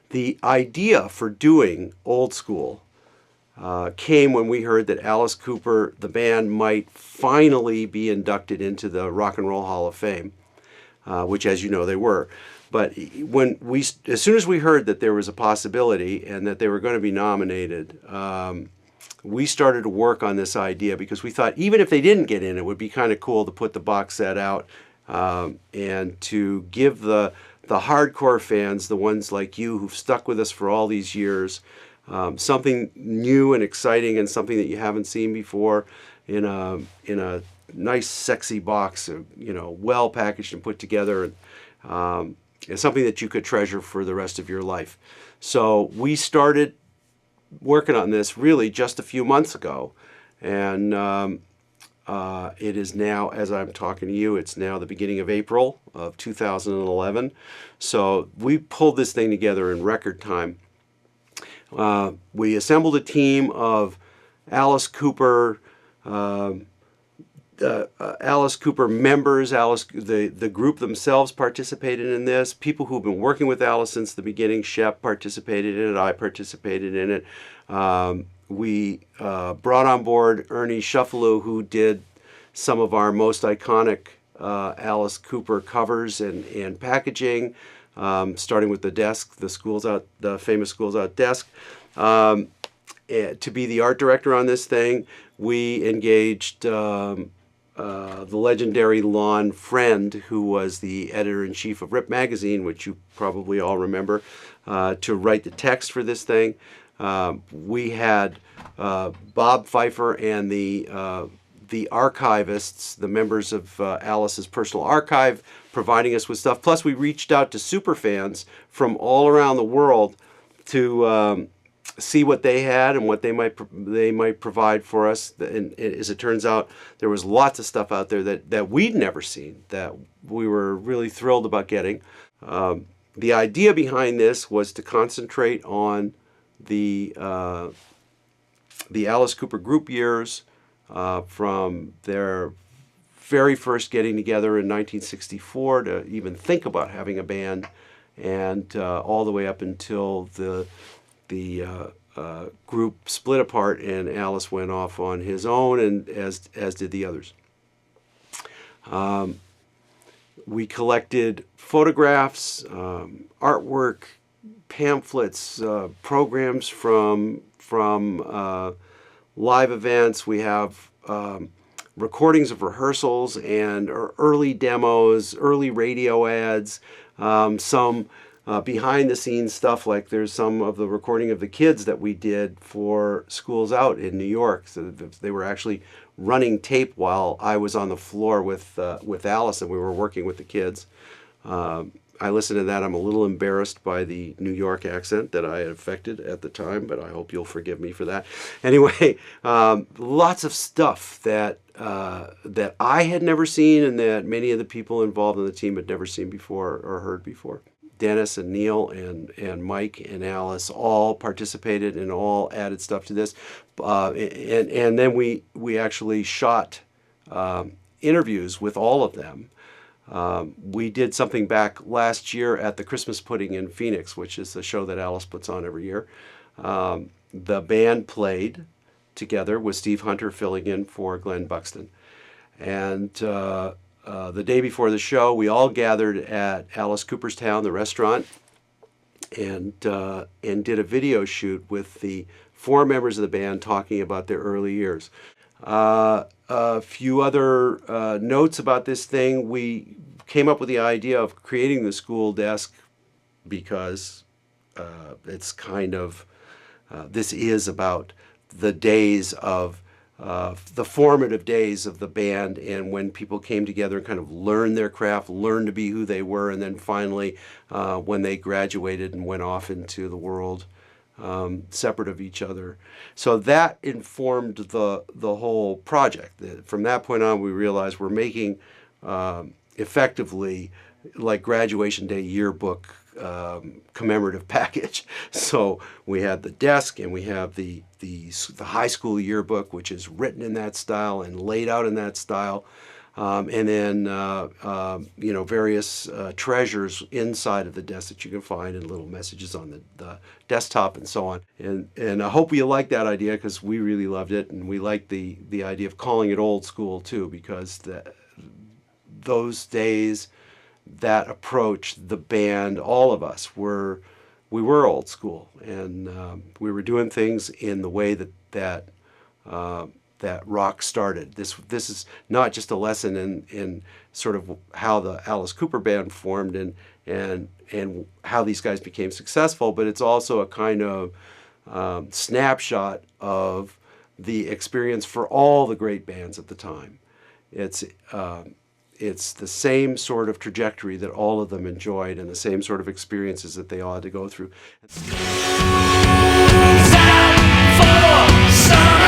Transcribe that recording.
The idea for doing Old School came when we heard that Alice Cooper, the band, might finally be inducted into the Rock and Roll Hall of Fame, which, as you know, they were. But as soon as we heard that there was a possibility and that they were going to be nominated, we started to work on this idea because we thought even if they didn't get in, it would be kind of cool to put the box set out and to give the hardcore fans, the ones like you who've stuck with us for all these years, something new and exciting and something that you haven't seen before in a nice, sexy box, well packaged and put together, and something that you could treasure for the rest of your life. So we started working on this really just a few months ago, and it is now, as I'm talking to you, it's now the beginning of April of 2011. So we pulled this thing together in record time. We assembled a team of Alice Cooper members. The group themselves participated in this. People who've been working with Alice since the beginning. Shep participated in it. I participated in it. We brought on board Ernie Shuffaloo, who did some of our most iconic Alice Cooper covers and packaging, starting with the desk, the famous Schools Out desk. To be the art director on this thing, we engaged the legendary Lon Friend, who was the editor-in-chief of Rip Magazine, which you probably all remember, to write the text for this thing. We had Bob Pfeiffer and the archivists, the members of Alice's personal archive, providing us with stuff. Plus, we reached out to superfans from all around the world to see what they had and what they might provide for us. And as it turns out, there was lots of stuff out there that we'd never seen that we were really thrilled about getting. The idea behind this was to concentrate on the Alice Cooper group years, from their very first getting together in 1964 to even think about having a band, and all the way up until the group split apart and Alice went off on his own, and as did the others. We collected photographs, artwork, pamphlets, programs from live events. We have recordings of rehearsals and early demos, early radio ads, some behind the scenes stuff, like there's some of the recording of the kids that we did for Schools Out in New York. So they were actually running tape while I was on the floor with Alice, and we were working with the kids. I listened to that. I'm a little embarrassed by the New York accent that I had affected at the time, but I hope you'll forgive me for that. Anyway, lots of stuff that I had never seen and that many of the people involved in the team had never seen before or heard before. Dennis and Neil and Mike and Alice all participated and all added stuff to this. And then we actually shot interviews with all of them. We did something back last year at the Christmas Pudding in Phoenix, which is the show that Alice puts on every year. The band played together with Steve Hunter filling in for Glenn Buxton. And the day before the show, we all gathered at Alice Cooperstown, the restaurant, and did a video shoot with the 4 members of the band talking about their early years. A few other notes about this thing. We came up with the idea of creating the school desk because it's kind of, this is about the days of, the formative days of the band, and when people came together and kind of learned their craft, learned to be who they were, and then finally when they graduated and went off into the world, separate of each other. So that informed the whole project. From that point on, we realized we're making effectively like graduation day yearbook commemorative package. So we have the desk, and we have the high school yearbook, which is written in that style and laid out in that style. and then various treasures inside of the desk that you can find, and little messages on the desktop and so on. And I hope you like that idea, because we really loved it, and we like the idea of calling it old school too, because those days, that approach, the band, all of us we were old school, and we were doing things in the way that rock started. This is not just a lesson in sort of how the Alice Cooper Band formed and how these guys became successful, but it's also a kind of snapshot of the experience for all the great bands at the time. It's the same sort of trajectory that all of them enjoyed, and the same sort of experiences that they all had to go through. Time for some